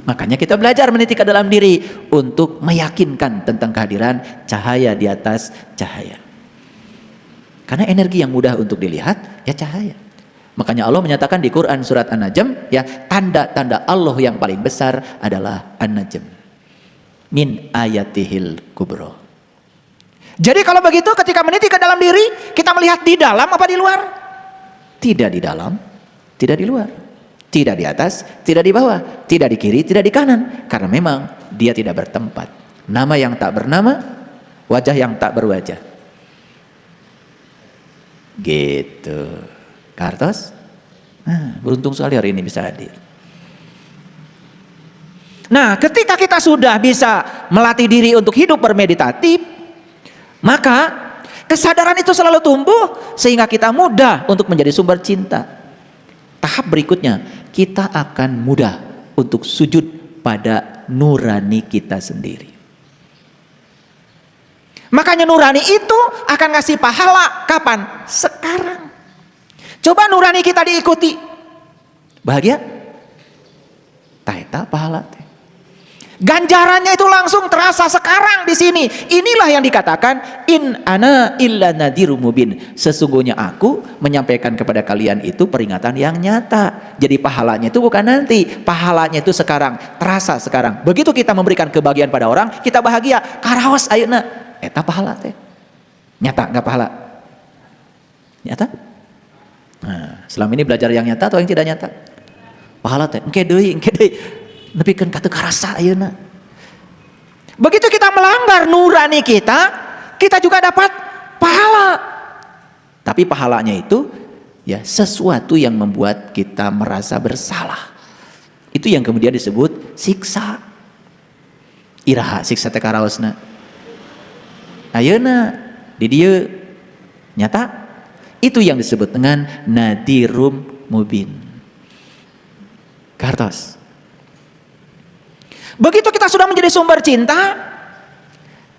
Makanya kita belajar meniti ke dalam diri untuk meyakinkan tentang kehadiran cahaya di atas cahaya. Karena energi yang mudah untuk dilihat ya cahaya. Makanya Allah menyatakan di Quran surat An-Najm ya, tanda-tanda Allah yang paling besar adalah An-Najm. Min ayatihil kubro. Jadi kalau begitu ketika meniti ke dalam diri, kita melihat di dalam apa di luar? Tidak di dalam, tidak di luar. Tidak di atas, tidak di bawah, tidak di kiri, tidak di kanan. Karena memang dia tidak bertempat. Nama yang tak bernama, wajah yang tak berwajah. Gitu. Kartos? Nah, beruntung sekali hari ini bisa hadir. Nah, ketika kita sudah bisa melatih diri untuk hidup bermeditatif, maka kesadaran itu selalu tumbuh sehingga kita mudah untuk menjadi sumber cinta. Tahap berikutnya, kita akan mudah untuk sujud pada nurani kita sendiri. Makanya nurani itu akan ngasih pahala kapan? Sekarang. Coba nurani kita diikuti. Bahagia? Taeta pahala teh. Ganjarannya itu langsung terasa sekarang di sini. Inilah yang dikatakan in ana illa nadhirum mubin. Sesungguhnya aku menyampaikan kepada kalian itu peringatan yang nyata. Jadi pahalanya itu bukan nanti, pahalanya itu sekarang, terasa sekarang. Begitu kita memberikan kebahagiaan pada orang, kita bahagia. Karaos ayeuna eta pahala teh. Nyata enggak pahala? Nyata? Nah, selama ini belajar yang nyata atau yang tidak nyata? Pahala teh. Engke deui. Nepikeun kata karasa ayeuna. Begitu kita melanggar nurani kita juga dapat pahala. Tapi pahalanya itu ya sesuatu yang membuat kita merasa bersalah. Itu yang kemudian disebut siksa. Iraha siksa teh karaosna. Ayeuna di dieu nyata itu yang disebut dengan nadirum mubin. Kartos. Begitu kita sudah menjadi sumber cinta,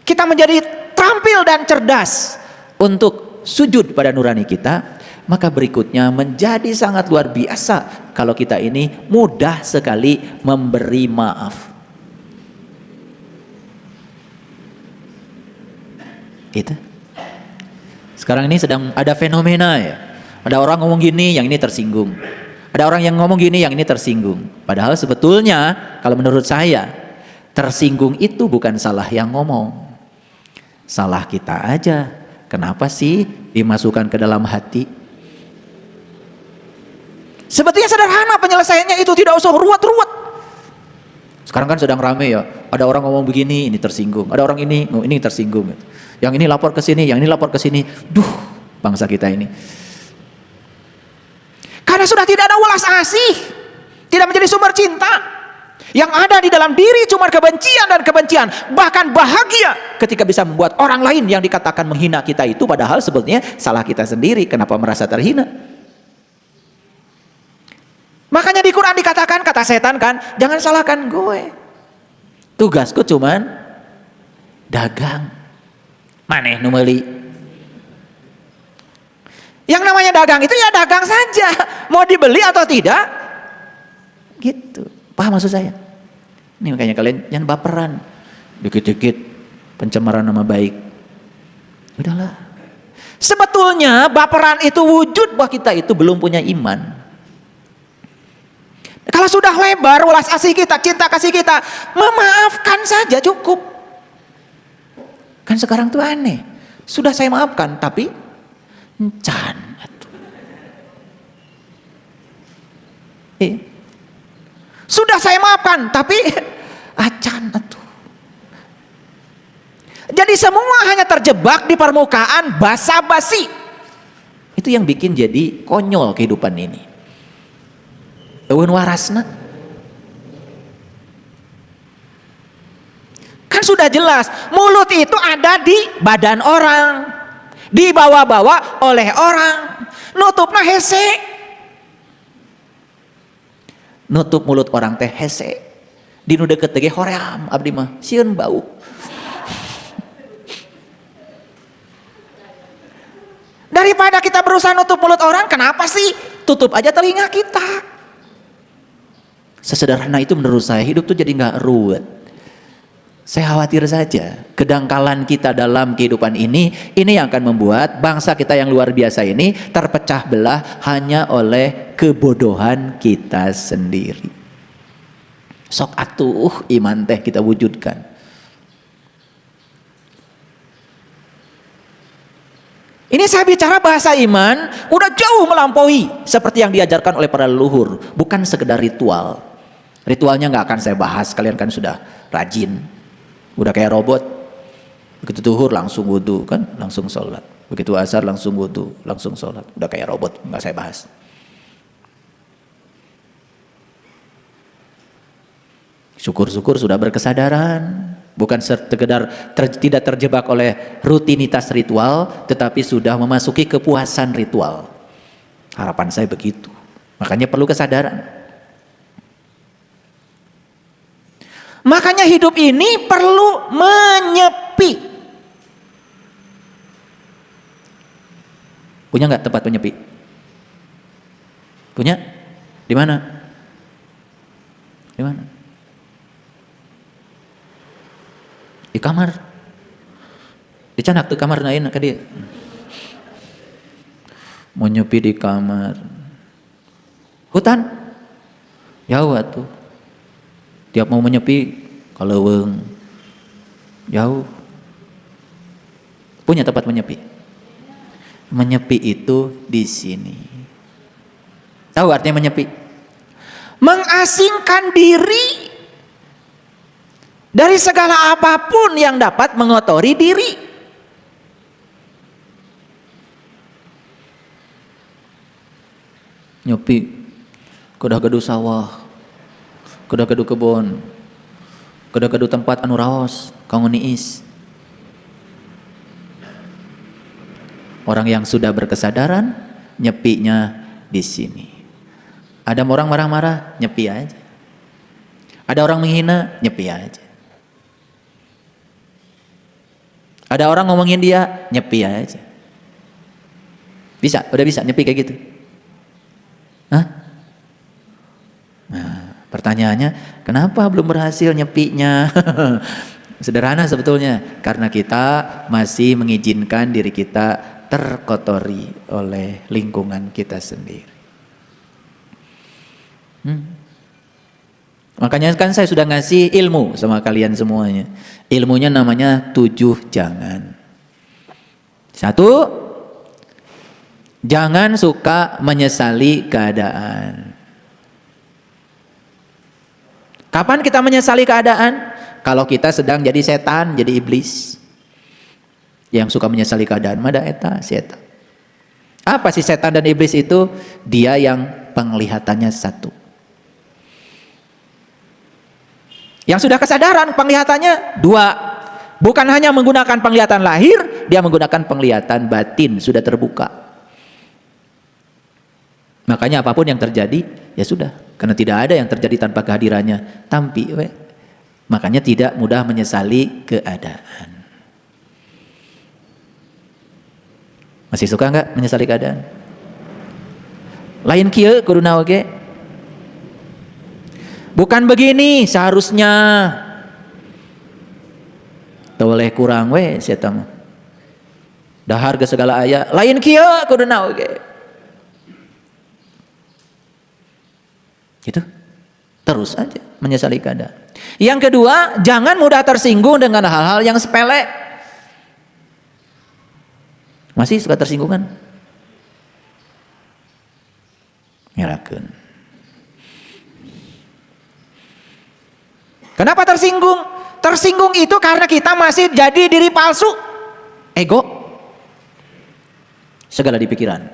kita menjadi terampil dan cerdas untuk sujud pada nurani kita, maka berikutnya menjadi sangat luar biasa kalau kita ini mudah sekali memberi maaf. Gitu. Sekarang ini sedang ada fenomena ya. Ada orang ngomong gini, yang ini tersinggung. Ada orang yang ngomong gini, yang ini tersinggung. Padahal sebetulnya kalau menurut saya, tersinggung itu bukan salah yang ngomong. Salah kita aja. Kenapa sih dimasukkan ke dalam hati? Sebetulnya sederhana penyelesaiannya itu, tidak usah ruwet-ruwet. Sekarang kan sedang rame ya. Ada orang ngomong begini, ini tersinggung. Ada orang ini tersinggung. Yang ini lapor ke sini, yang ini lapor ke sini. Duh, bangsa kita ini. Karena sudah tidak ada welas asih, tidak menjadi sumber cinta. Yang ada di dalam diri cuma kebencian dan kebencian. Bahkan bahagia ketika bisa membuat orang lain yang dikatakan menghina kita itu, padahal sebetulnya salah kita sendiri. Kenapa merasa terhina? Makanya di Quran dikatakan, kata setan kan, jangan salahkan gue. Tugasku cuman dagang. Maneh nu meuli. Yang namanya dagang itu ya dagang saja. Mau dibeli atau tidak? Gitu. Paham maksud saya? Ini makanya kalian jangan baperan. Dikit-dikit pencemaran nama baik. Udahlah. Sebetulnya baperan itu wujud bahwa kita itu belum punya iman. Kalau sudah lebar welas asih kita, cinta kasih kita, memaafkan saja cukup. Kan sekarang tuh aneh. Sudah saya maafkan tapi encan atuh. Sudah saya maafkan tapi acan atuh. Jadi semua hanya terjebak di permukaan basa-basi. Itu yang bikin jadi konyol kehidupan ini. Eueun warasna. Kan sudah jelas, mulut itu ada di badan orang, dibawa-bawa oleh orang. Nutupna hese. Nutup mulut orang teh hese. Di nu deukeut teh hoream abdi mah sieun bau. Daripada kita berusaha nutup mulut orang, kenapa sih tutup aja telinga kita? Sesederhana itu menurut saya, hidup tuh jadi nggak ruwet. Saya khawatir saja kedangkalan kita dalam kehidupan ini yang akan membuat bangsa kita yang luar biasa ini terpecah belah hanya oleh kebodohan kita sendiri. Sok atuh iman teh kita wujudkan. Ini saya bicara bahasa iman udah jauh melampaui seperti yang diajarkan oleh para leluhur, bukan sekedar ritual. Ritualnya nggak akan saya bahas, kalian kan sudah rajin. Udah kayak robot, begitu zuhur langsung wudu kan, langsung sholat, begitu asar langsung wudu, langsung sholat, udah kayak robot, nggak saya bahas. Syukur-syukur sudah berkesadaran, bukan sekedar tidak terjebak oleh rutinitas ritual, tetapi sudah memasuki kepuasan ritual. Harapan saya begitu, makanya perlu kesadaran. Makanya hidup ini perlu menyepi. Punya nggak tempat menyepi? Punya? Di mana? Di mana? Di kamar. Dicanak tuh kamar lain ke dia. Mau nyepi di kamar. Hutan? Jauh tuh. Tiap mau menyepi, kaleuweung jauh. Punya tempat menyepi. Menyepi itu di sini. Tahu artinya menyepi? Mengasingkan diri dari segala apapun yang dapat mengotori diri. Nyepi, kedah-kedu sawah, kedah-kedu kebon, kedah-kedu tempat anu raos, kanggo niis. Orang yang sudah berkesadaran, nyepinya di sini. Ada orang marah-marah, nyepi aja. Ada orang menghina, nyepi aja. Ada orang ngomongin dia, nyepi aja. Bisa, udah bisa nyepi kayak gitu. Hah? Nah, pertanyaannya, kenapa belum berhasil nyepinya? Sederhana sebetulnya, karena kita masih mengizinkan diri kita terkotori oleh lingkungan kita sendiri. Makanya kan saya sudah ngasih ilmu sama kalian semuanya. Ilmunya namanya 7 jangan. 1, jangan suka menyesali keadaan. Kapan kita menyesali keadaan? Kalau kita sedang jadi setan, jadi iblis. Yang suka menyesali keadaan, mada eta, setan. Apa sih setan dan iblis itu? Dia yang penglihatannya satu. Yang sudah kesadaran penglihatannya 2. Bukan hanya menggunakan penglihatan lahir, dia menggunakan penglihatan batin, sudah terbuka. Makanya apapun yang terjadi, ya sudah. Karena tidak ada yang terjadi tanpa kehadirannya. Tampi, makanya tidak mudah menyesali keadaan. Masih suka nggak menyesali keadaan? Lain kieu kuduna oge. Bukan begini seharusnya. Teu boleh kurang we sia mah. Dahar ke segala aya, lain kieu kuduna oge. Gitu. Terus aja menyesali keadaan. Yang kedua, jangan mudah tersinggung dengan hal-hal yang sepele. Masih suka tersinggung kan? Ngerakeun. Kenapa tersinggung? Tersinggung itu karena kita masih jadi diri palsu. Ego. Segala di pikiran.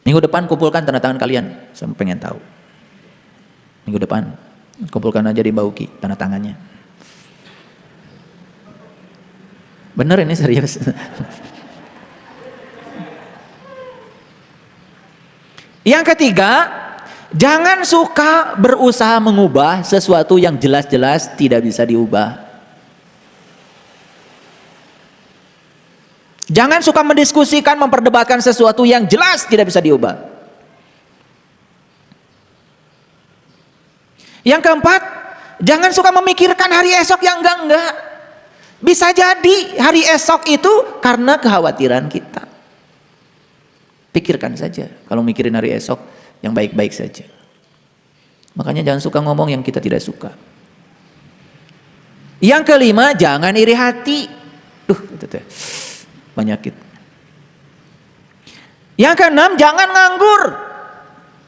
Minggu depan kumpulkan tanda tangan kalian. Saya pengen tahu. Minggu depan kumpulkan aja di Mbak Uki tanda tangannya. Bener ini serius. Yang ketiga, jangan suka berusaha mengubah sesuatu yang jelas-jelas tidak bisa diubah. Jangan suka mendiskusikan, memperdebatkan sesuatu yang jelas tidak bisa diubah. Yang keempat, jangan suka memikirkan hari esok yang enggak. Bisa jadi hari esok itu karena kekhawatiran kita. Pikirkan saja, kalau mikirin hari esok yang baik-baik saja. Makanya jangan suka ngomong yang kita tidak suka. Yang kelima, jangan iri hati. Itu tuh penyakit. Yang keenam, jangan nganggur.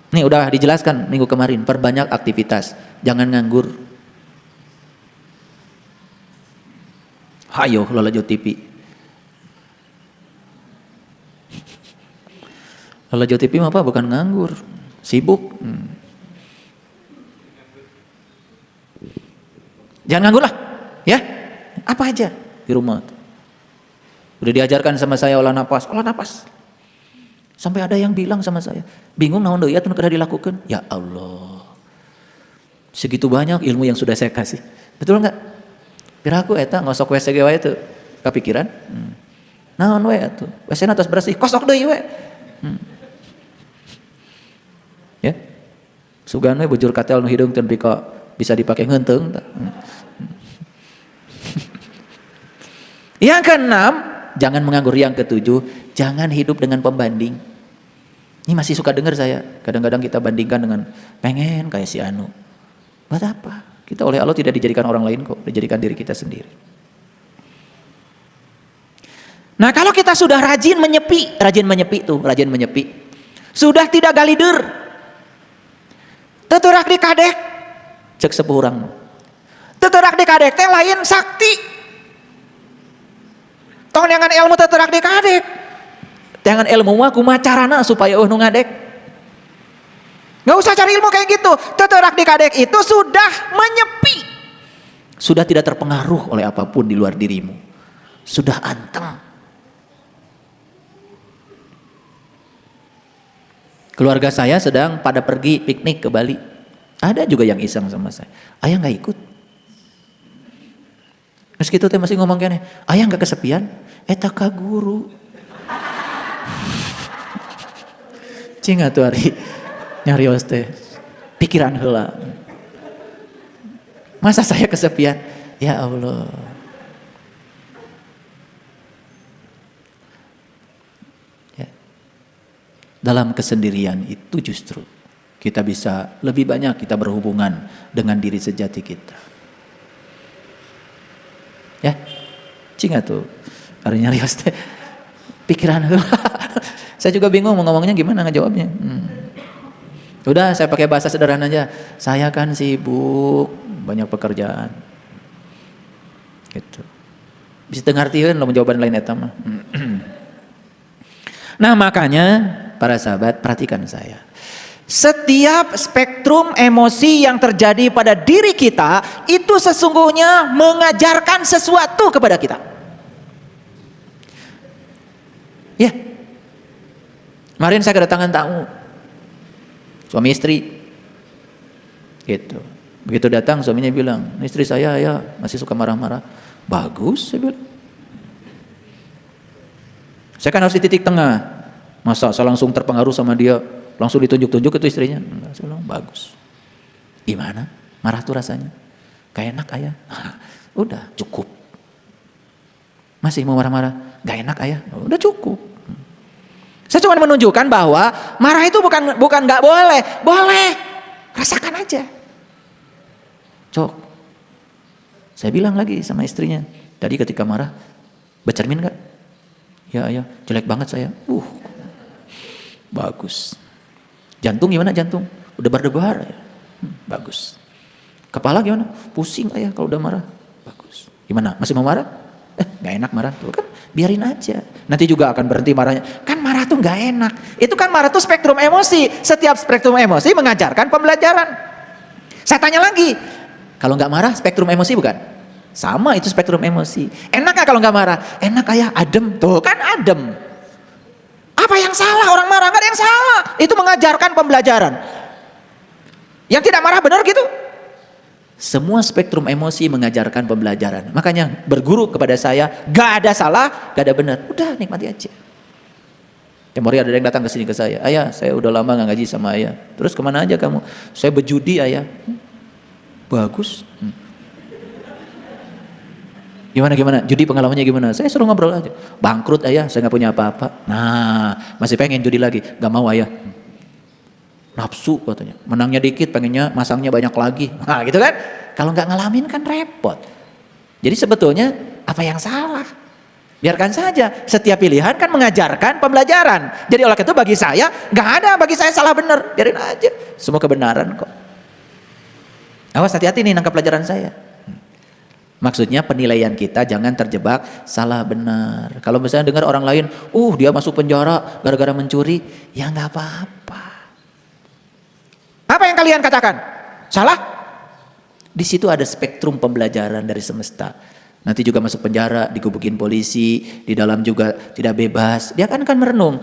Nih udah dijelaskan minggu kemarin, perbanyak aktivitas, jangan nganggur. Hayo Lolajo TV. Lolajo TV apa? Bukan nganggur, sibuk. Jangan nganggur lah, ya. Apa aja di rumah. Udah diajarkan sama saya olah napas. Sampai ada yang bilang sama saya, bingung naon deui atuh kada dilakukan. Ya Allah. Segitu banyak ilmu yang sudah saya kasih. Betul enggak? Piraku eta ngosok WC ge wae teu kapikiran. Naon we atuh? WC-na tos bersih, kosok deui we. Ya. Sugan we bujur katel nu hidung teu pika bisa dipakai ngeunteung tah. Yang keenam, jangan menganggur. Yang ketujuh, jangan hidup dengan pembanding. Ini masih suka dengar saya. Kadang-kadang kita bandingkan dengan pengen kayak si Anu. Buat apa? Kita oleh Allah tidak dijadikan orang lain kok, dijadikan diri kita sendiri. Nah kalau kita sudah rajin menyepi. Sudah tidak galidur. Teterak di kadek. Cek sepuh urang. Teterak di kadek teh lain sakti. Tong dengan ilmu teterak di kadek. Dengan ilmu mah kumaha carana supaya nu ngadek. Gak usah cari ilmu kayak gitu. Teterak di kadek itu sudah menyepi. Sudah tidak terpengaruh oleh apapun di luar dirimu. Sudah anteng. Keluarga saya sedang pada pergi piknik ke Bali. Ada juga yang iseng sama saya. Ayah gak ikut. Meski itu masih ngomong gini, ayah gak kesepian? Eta ka guru. Cing atuh ari nyarios teh pikiran heula. Masa saya kesepian? Ya Allah. Ya. Dalam kesendirian itu justru kita bisa lebih banyak kita berhubungan dengan diri sejati kita. Ya. Cing atuh ari nyarios teh pikiran heula. Saya juga bingung mau ngomongnya gimana ngejawabnya. Udah saya pakai bahasa sederhana aja. Saya kan sibuk, banyak pekerjaan. Gitu. Bisa dengartieun lamun jawaban lain eta mah. Nah, makanya para sahabat perhatikan saya. Setiap spektrum emosi yang terjadi pada diri kita itu sesungguhnya mengajarkan sesuatu kepada kita. Ya. Kemarin saya kedatangan tamu. Suami istri. Gitu. Begitu datang suaminya bilang, istri saya ya masih suka marah-marah. Bagus, saya bilang. Saya kan harus di titik tengah. Masa saya langsung terpengaruh sama dia, langsung ditunjuk-tunjuk itu istrinya. Enggak, saya bilang bagus. Gimana? Marah tuh rasanya? Gak enak ayah. Udah cukup. Masih mau marah-marah? Gak enak ayah. Udah cukup. Saya cuma menunjukkan bahwa marah itu bukan nggak boleh, boleh, rasakan aja. Cok, saya bilang lagi sama istrinya, tadi ketika marah, bercermin nggak? Ya, jelek banget saya. Bagus. Jantung gimana jantung? Udah berdebar ya? Bagus. Kepala gimana? Pusing ayah kalau udah marah. Bagus. Gimana? Masih mau marah? Nggak enak marah tuh kan? Biarin aja. Nanti juga akan berhenti marahnya. Kan marah tuh nggak enak. Itu kan marah tuh spektrum emosi. Setiap spektrum emosi mengajarkan pembelajaran. Saya tanya lagi, kalau nggak marah spektrum emosi bukan? Sama itu spektrum emosi. Enak nggak kalau nggak marah? Enak ayah, adem. Tuh kan adem. Apa yang salah orang marah? Nggak ada yang salah. Itu mengajarkan pembelajaran. Yang tidak marah benar gitu? Semua spektrum emosi mengajarkan pembelajaran. Makanya berguru kepada saya, gak ada salah, gak ada benar. Udah nikmati aja. Kemarin ada yang datang ke sini ke saya, ayah saya udah lama gak ngaji sama ayah. Terus kemana aja kamu? Saya berjudi ayah. bagus. Gimana? Judi pengalamannya gimana? Saya suruh ngobrol aja. Bangkrut ayah, saya nggak punya apa-apa. Nah, masih pengen judi lagi. Gak mau ayah. Nafsu katanya. Menangnya dikit, pengennya masangnya banyak lagi. Nah gitu kan. Kalau nggak ngalamin kan repot. Jadi sebetulnya apa yang salah? Biarkan saja. Setiap pilihan kan mengajarkan pembelajaran. Jadi oleh itu bagi saya, nggak ada bagi saya salah benar. Biarin aja. Semua kebenaran kok. Awas hati-hati nih nangkap pelajaran saya. Maksudnya penilaian kita jangan terjebak salah benar. Kalau misalnya dengar orang lain, dia masuk penjara gara-gara mencuri, ya nggak apa-apa. Apa yang kalian katakan? Salah? Di situ ada spektrum pembelajaran dari semesta. Nanti juga masuk penjara, digubukin polisi, di dalam juga tidak bebas. Dia akan merenung,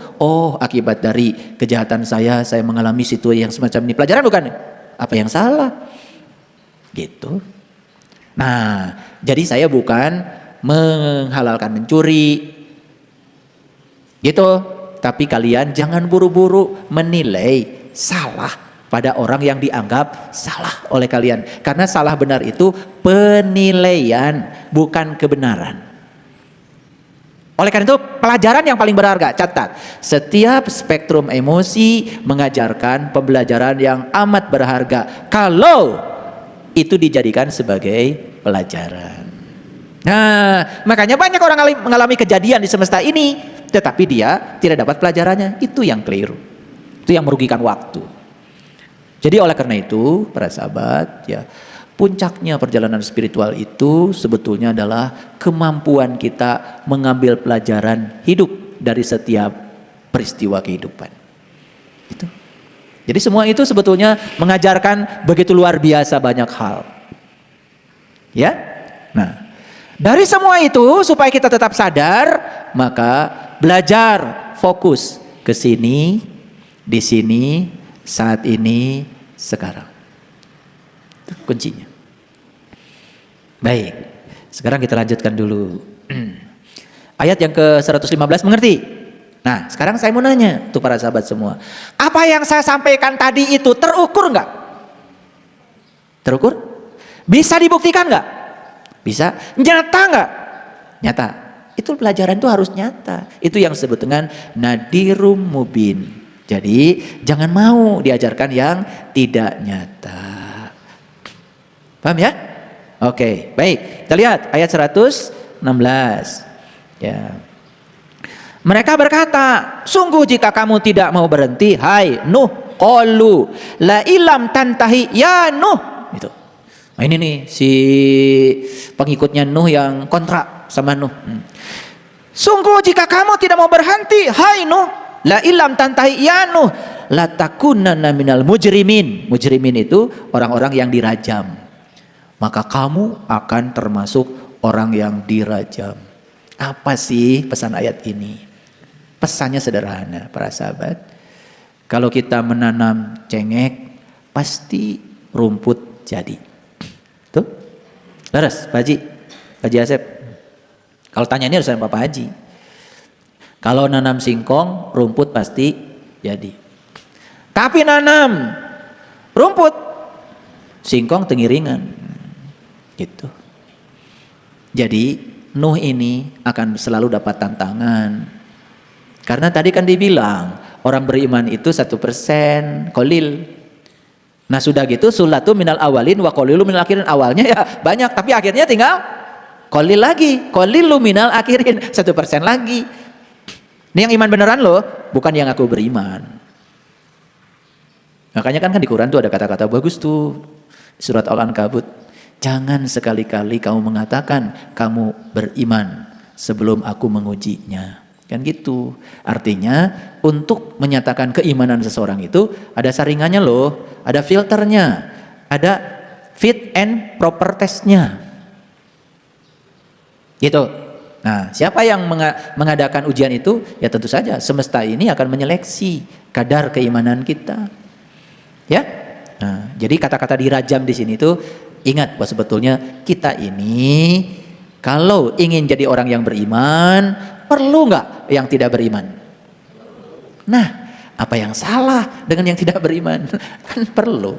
akibat dari kejahatan saya mengalami situasi yang semacam ini. Pelajaran bukan? Apa yang salah? Gitu. Nah, jadi saya bukan menghalalkan mencuri, gitu. Tapi kalian jangan buru-buru menilai salah pada orang yang dianggap salah oleh kalian. Karena salah benar itu penilaian, bukan kebenaran. Oleh karena itu pelajaran yang paling berharga, catat. Setiap spektrum emosi mengajarkan pembelajaran yang amat berharga. Kalau itu dijadikan sebagai pelajaran. Nah, makanya banyak orang mengalami kejadian di semesta ini, tetapi dia tidak dapat pelajarannya. Itu yang keliru. Itu yang merugikan waktu. Jadi oleh karena itu, para sahabat, ya, puncaknya perjalanan spiritual itu sebetulnya adalah kemampuan kita mengambil pelajaran hidup dari setiap peristiwa kehidupan. Itu. Jadi semua itu sebetulnya mengajarkan begitu luar biasa banyak hal. Ya? Nah, dari semua itu supaya kita tetap sadar, maka belajar fokus ke sini, di sini, saat ini, sekarang. Itu kuncinya. Baik. Sekarang kita lanjutkan dulu. Ayat yang ke-115 mengerti? Nah, sekarang saya mau nanya tuh para sahabat semua. Apa yang saya sampaikan tadi itu terukur nggak? Terukur? Bisa dibuktikan nggak? Bisa. Nyata nggak? Nyata. Itu pelajaran itu harus nyata. Itu yang disebut dengan nadirum mubin. Jadi jangan mau diajarkan yang tidak nyata. Paham ya? Oke, baik. Kita lihat ayat 116. Ya. Mereka berkata, sungguh jika kamu tidak mau berhenti, hai Nuh, qalu la ilam tantahi ya Nuh. Itu. Nah ini nih si pengikutnya Nuh yang kontra sama Nuh. Sungguh jika kamu tidak mau berhenti, hai Nuh, la ilam tantahi ya Nuh, la takunanna minal mujrimin. Mujrimin itu orang-orang yang dirajam. Maka kamu akan termasuk orang yang dirajam. Apa sih pesan ayat ini? Pesannya sederhana para sahabat. Kalau kita menanam cengek, pasti rumput jadi. Tuh. Leres, Pak Haji. Pak Haji Asep. Kalau tanya ini harus sama Pak Haji. Kalau nanam singkong, rumput pasti jadi. Tapi nanam rumput, singkong tengiringan. Gitu. Jadi Nuh ini akan selalu dapat tantangan. Karena tadi kan dibilang orang beriman itu 1% kolil. Nah sudah gitu sulatu minal awalin wa qalilu minal akhirin. Awalnya ya banyak tapi akhirnya tinggal kolil lagi. Qalilu minal akhirin 1% lagi. Ini yang iman beneran loh, bukan yang aku beriman. Makanya kan di Quran tuh ada kata-kata bagus tuh. Surat Al-Ankabut. Jangan sekali-kali kamu mengatakan kamu beriman sebelum aku mengujinya. Kan gitu. Artinya untuk menyatakan keimanan seseorang itu ada saringannya loh, ada filternya, ada fit and proper testnya. Gitu. Nah, siapa yang mengadakan ujian itu? Ya tentu saja semesta ini akan menyeleksi kadar keimanan kita. Ya. Nah, jadi kata-kata dirajam di sini tuh ingat bahwa sebetulnya kita ini kalau ingin jadi orang yang beriman, perlu nggak yang tidak beriman? Nah, apa yang salah dengan yang tidak beriman? Kan perlu.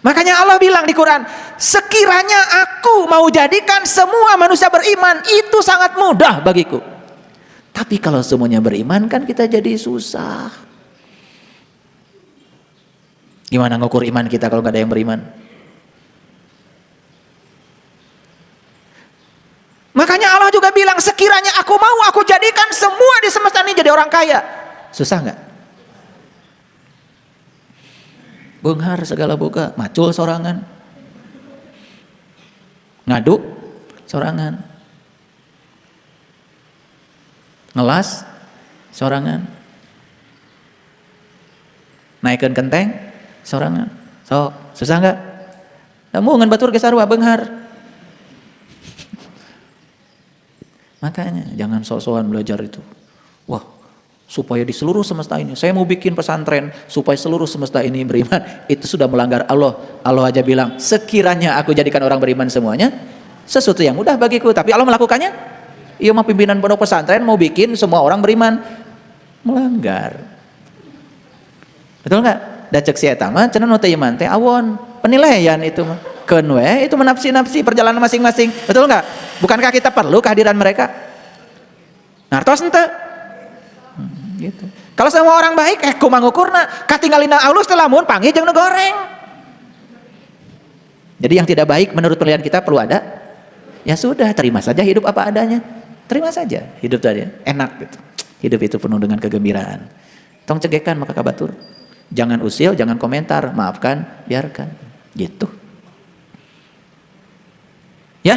Makanya Allah bilang di Quran, sekiranya aku mau jadikan semua manusia beriman, itu sangat mudah bagiku. Tapi kalau semuanya beriman kan kita jadi susah. Gimana ngukur iman kita kalau nggak ada yang beriman? Makanya Allah juga bilang, sekiranya aku mau, aku jadikan semua di semesta ini jadi orang kaya. Susah nggak? Benghar segala boga, macul sorangan, ngadu sorangan, ngelas sorangan, naikkan kenteng sorangan. So, susah nggak? Kamu ngan batur ke sarua benghar. Makanya jangan sok-sokan belajar itu. Wah, supaya di seluruh semesta ini, saya mau bikin pesantren supaya seluruh semesta ini beriman. Itu sudah melanggar Allah. Allah aja bilang, sekiranya aku jadikan orang beriman semuanya, sesuatu yang mudah bagiku. Tapi Allah melakukannya. Iya, mau pimpinan pondok pesantren mau bikin semua orang beriman, melanggar. Betul nggak? Dacek si eta mah cenah nu teu iman teh awon, penilaian itu mah. Keun we itu menafsi-nafsi perjalanan masing-masing. Betul nggak? Bukankah kita perlu kehadiran mereka? Nartos ente. Gitu. Kalau semua orang baik, kumaha ngukurna? Katinggalina alus teh lamun panggih jeung nu goreng. Jadi yang tidak baik menurut penilaian kita perlu ada. Ya sudah, terima saja hidup apa adanya. Terima saja hidup tadi, enak gitu. Hidup itu penuh dengan kegembiraan. Tong cegekan maka kabatur. Jangan usil, jangan komentar, maafkan, biarkan. Gitu. Ya,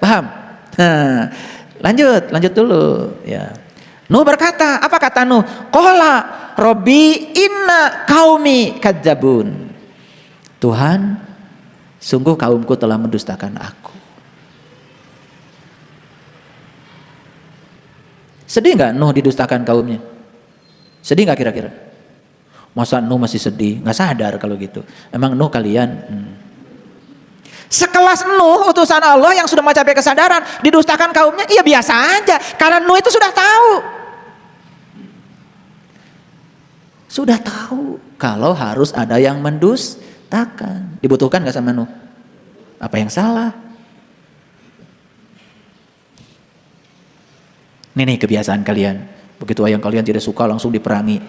paham? Nah, lanjut dulu ya. Nuh berkata, apa kata Nuh? Qala Robbi inna qaumi kadzabun. Tuhan, sungguh kaumku telah mendustakan aku. Sedih nggak Nuh didustakan kaumnya? Sedih nggak kira-kira? Masa Nuh masih sedih? Nggak sadar kalau gitu. Emang Nuh kalian? Sekelas Nuh, utusan Allah yang sudah mencapai kesadaran, didustakan kaumnya, iya biasa aja. Karena Nuh itu sudah tahu. Sudah tahu kalau harus ada yang mendustakan. Dibutuhkan nggak sama Nuh? Apa yang salah? Ini kebiasaan kalian. Begitu yang kalian tidak suka langsung diperangi.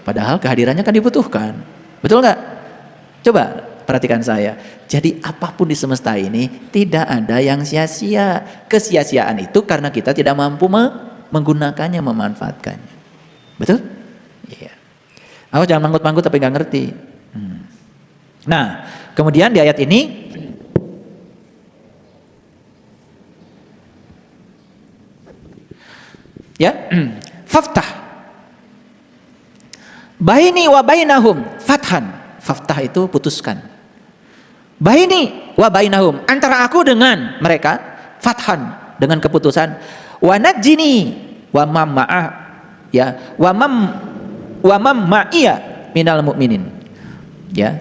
Padahal kehadirannya kan dibutuhkan. Betul nggak? Coba perhatikan saya. Jadi apapun di semesta ini tidak ada yang sia-sia. Kesia-siaan itu karena kita tidak mampu menggunakannya, memanfaatkannya. Betul? Iya. Aku jangan manggut-manggut tapi nggak ngerti. Nah, kemudian di ayat ini ya, faftah baini wa bainahum fathan. Faftah itu putuskan. Baini wa bainahum, antara aku dengan mereka, fathan, dengan keputusan. Wa najjini wa mam ma'ah, ya, wa mam ma'iya minal mu'minin. Ya.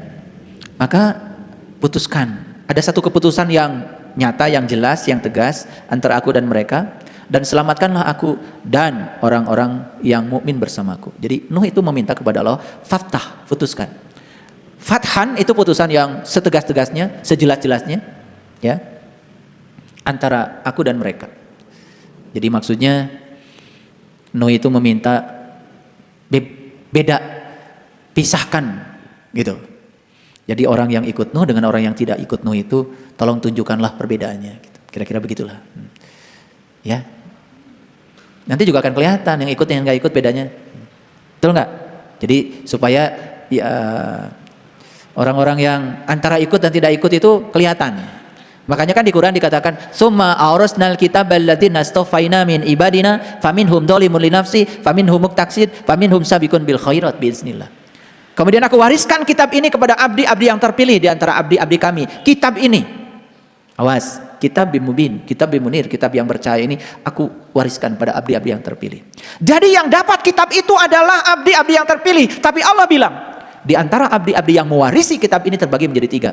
Maka putuskan. Ada satu keputusan yang nyata, yang jelas, yang tegas antara aku dan mereka, dan selamatkanlah aku dan orang-orang yang mukmin bersamaku. Jadi Nuh itu meminta kepada Allah, faftah, putuskan. Fathan itu putusan yang setegas-tegasnya, sejelas-jelasnya, ya, antara aku dan mereka. Jadi maksudnya Nuh itu meminta beda, pisahkan, gitu. Jadi orang yang ikut Nuh dengan orang yang tidak ikut Nuh itu, tolong tunjukkanlah perbedaannya. Gitu. Kira-kira begitulah. Ya, nanti juga akan kelihatan yang ikut yang nggak ikut bedanya. Betul nggak? Jadi supaya ya, orang-orang yang antara ikut dan tidak ikut itu kelihatan. Makanya kan di Quran dikatakan, "Tsumma awrasnal kitabal ladzina astafaina min ibadina faminhum dzalimun li nafsi, faminhum muqtasid, faminhum sabiqun bil khairat biiznillah." Kemudian aku wariskan kitab ini kepada abdi-abdi yang terpilih di antara abdi-abdi kami. Kitab ini, awas, kitab bimubin, kitab bimunir, kitab yang percaya ini aku wariskan pada abdi-abdi yang terpilih. Jadi yang dapat kitab itu adalah abdi-abdi yang terpilih. Tapi Allah bilang, di antara abdi-abdi yang mewarisi kitab ini terbagi menjadi 3.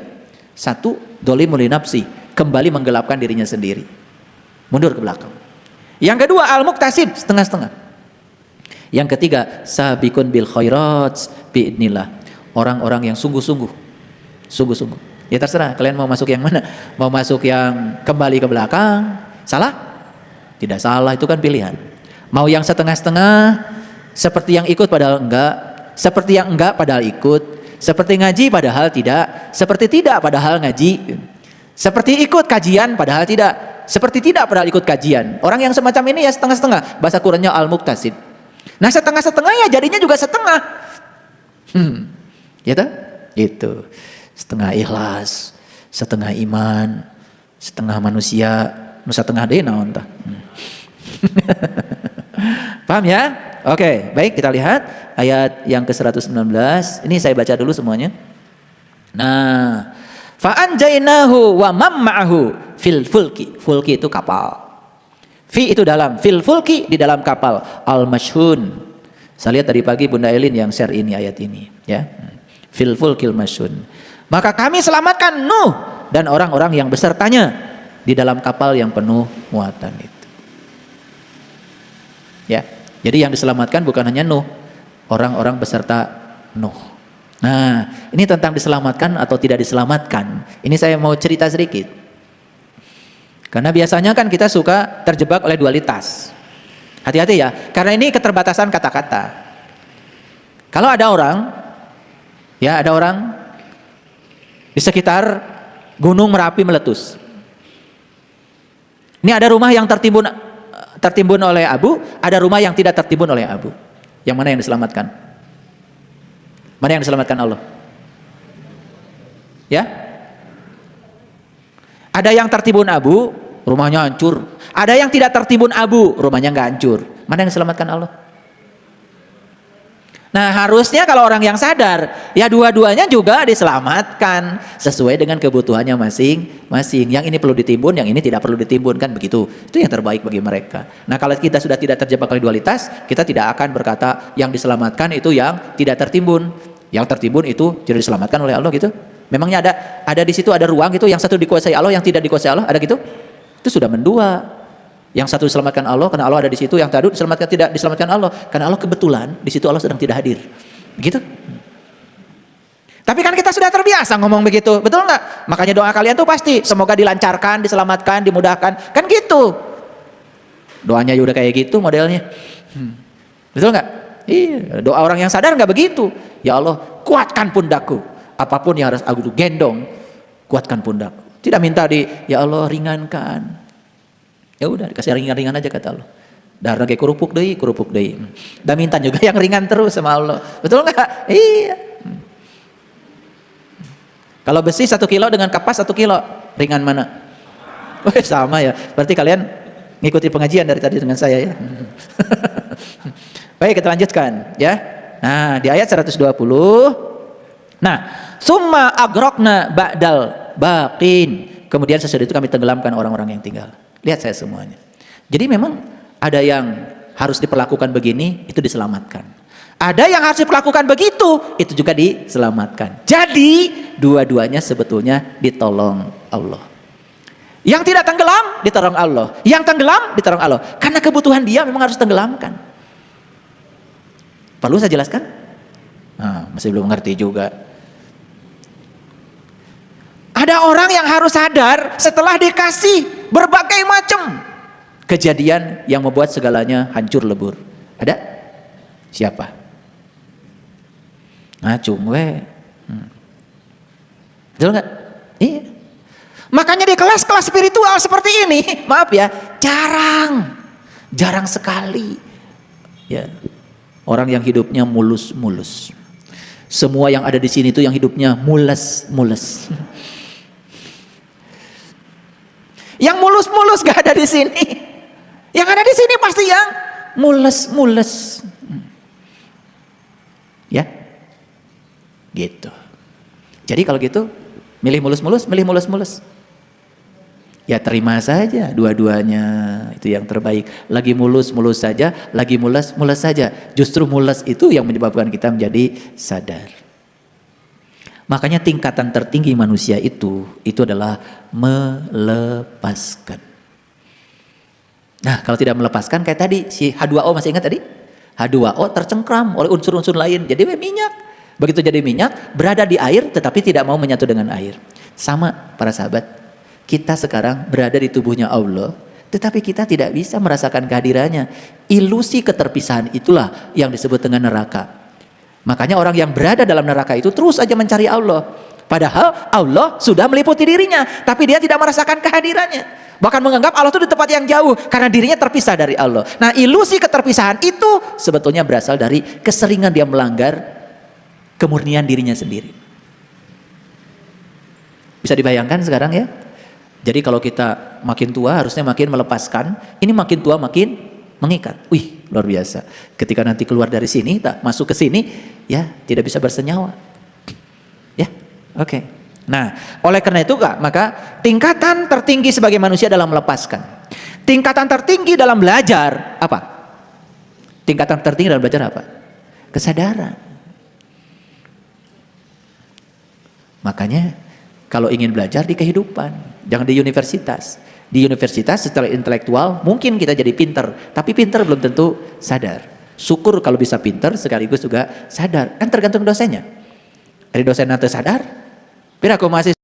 1, dzalimun li nafsi, kembali menggelapkan dirinya sendiri, mundur ke belakang. Yang kedua, al-muqtasid, setengah-setengah. Yang ketiga, sabiqun bil khairat biidnillah, orang-orang yang sungguh-sungguh. Ya terserah, kalian mau masuk yang mana? Mau masuk yang kembali ke belakang? Salah? Tidak salah, itu kan pilihan. Mau yang setengah-setengah, seperti yang ikut padahal enggak, seperti yang enggak padahal ikut, seperti ngaji padahal tidak, seperti tidak padahal ngaji, seperti ikut kajian padahal tidak, seperti tidak padahal ikut kajian. Orang yang semacam ini ya setengah-setengah, bahasa Qurannya al-muqtasid. Nah setengah-setengah ya jadinya juga setengah. Gitu? Itu. Setengah ikhlas, setengah iman, setengah manusia, setengah deh naon tah. Paham ya? Oke, baik, kita lihat ayat yang ke-119. Ini saya baca dulu semuanya. Nah, fa anjainahu wa mam ma'ahu fil fulki. Fulki itu kapal. Fi itu dalam, fil fulki di dalam kapal. Al mashhun. Saya lihat tadi pagi Bunda Elin yang share ini ayat ini, ya. Fil fulkil mashhun. Maka kami selamatkan Nuh dan orang-orang yang besertanya di dalam kapal yang penuh muatan itu. Ya. Jadi yang diselamatkan bukan hanya Nuh, orang-orang beserta Nuh. Nah, ini tentang diselamatkan atau tidak diselamatkan. Ini saya mau cerita sedikit. Karena biasanya kan kita suka terjebak oleh dualitas. Hati-hati ya, karena ini keterbatasan kata-kata. Kalau ada orang di sekitar Gunung Merapi meletus. Ini ada rumah yang tertimbun oleh abu, ada rumah yang tidak tertimbun oleh abu. Yang mana yang diselamatkan? Mana yang diselamatkan Allah? Ya? Ada yang tertimbun abu, rumahnya hancur. Ada yang tidak tertimbun abu, rumahnya nggak hancur. Mana yang diselamatkan Allah? Nah harusnya kalau orang yang sadar, ya dua-duanya juga diselamatkan sesuai dengan kebutuhannya masing-masing. Yang ini perlu ditimbun, yang ini tidak perlu ditimbun, kan begitu. Itu yang terbaik bagi mereka. Nah kalau kita sudah tidak terjebak oleh dualitas, kita tidak akan berkata yang diselamatkan itu yang tidak tertimbun. Yang tertimbun itu tidak diselamatkan oleh Allah gitu. Memangnya ada di situ ada ruang gitu, yang satu dikuasai Allah, yang tidak dikuasai Allah, ada gitu? Itu sudah mendua. Yang satu diselamatkan Allah karena Allah ada di situ, yang tadi diselamatkan tidak diselamatkan Allah karena Allah kebetulan di situ Allah sedang tidak hadir. Begitu? Tapi kan kita sudah terbiasa ngomong begitu, betul nggak? Makanya doa kalian tuh pasti semoga dilancarkan, diselamatkan, dimudahkan, kan gitu. Doanya udah kayak gitu modelnya. Betul nggak? Iya. Doa orang yang sadar nggak begitu. Ya Allah, kuatkan pundakku. Apapun yang harus aku gendong, kuatkan pundakku. Tidak minta ya Allah ringankan. Ya udah dikasih ringan-ringan aja kata Allah. Darah kayak kerupuk deh. Dan minta juga yang ringan terus sama Allah. Betul nggak? Iya. Kalau besi 1 kilo dengan kapas 1 kilo, ringan mana? Oh, sama ya. Berarti kalian ngikuti pengajian dari tadi dengan saya ya. Baik, kita lanjutkan ya. Nah, di ayat 120. Nah, summa agrokna ba'dal baqin. Kemudian sesudah itu kami tenggelamkan orang-orang yang tinggal. Lihat saya semuanya. Jadi memang ada yang harus diperlakukan begini, itu diselamatkan. Ada yang harus diperlakukan begitu, itu juga diselamatkan. Jadi dua-duanya sebetulnya ditolong Allah. Yang tidak tenggelam ditolong Allah, yang tenggelam ditolong Allah. Karena kebutuhan dia memang harus tenggelamkan. Perlu saya jelaskan? Nah, masih belum ngerti juga. Ada orang yang harus sadar setelah dikasih berbagai macam kejadian yang membuat segalanya hancur lebur. Ada? Siapa? Ngacung we. Betul nggak? Iya. Makanya di kelas-kelas spiritual seperti ini, maaf ya, jarang sekali. Ya, orang yang hidupnya mulus-mulus. Semua yang ada di sini itu yang hidupnya mules-mules. Yang mulus-mulus gak ada di sini. Yang ada di sini pasti yang mules-mules. Ya, gitu. Jadi kalau gitu, milih mulus-mulus, milih mulus-mulus. Ya terima saja dua-duanya, itu yang terbaik. Lagi mulus-mulus saja, lagi mules-mules saja. Justru mules itu yang menyebabkan kita menjadi sadar. Makanya tingkatan tertinggi manusia itu adalah melepaskan. Nah kalau tidak melepaskan kayak tadi si H2O, masih ingat tadi? H2O tercengkram oleh unsur-unsur lain jadi minyak. Begitu jadi minyak berada di air tetapi tidak mau menyatu dengan air. Sama para sahabat, kita sekarang berada di tubuhnya Allah, tetapi kita tidak bisa merasakan kehadirannya. Ilusi keterpisahan itulah yang disebut dengan neraka. Makanya orang yang berada dalam neraka itu terus aja mencari Allah, padahal Allah sudah meliputi dirinya, tapi dia tidak merasakan kehadirannya, bahkan menganggap Allah itu di tempat yang jauh karena dirinya terpisah dari Allah. Nah, ilusi keterpisahan itu sebetulnya berasal dari keseringan dia melanggar kemurnian dirinya sendiri. Bisa dibayangkan sekarang ya. Jadi kalau kita makin tua harusnya makin melepaskan, ini makin tua makin mengikat. Wih, luar biasa. Ketika nanti keluar dari sini, tak masuk ke sini, ya tidak bisa bersenyawa. Ya, oke. Nah, oleh karena itu Kak, maka tingkatan tertinggi sebagai manusia adalah melepaskan. Tingkatan tertinggi dalam belajar apa? Tingkatan tertinggi dalam belajar apa? Kesadaran. Makanya kalau ingin belajar di kehidupan, jangan di universitas. Di universitas setelah intelektual mungkin kita jadi pinter, tapi pinter belum tentu sadar. Syukur kalau bisa pinter sekaligus juga sadar. Kan tergantung dosennya. Dari dosen nanti sadar, pira aku masih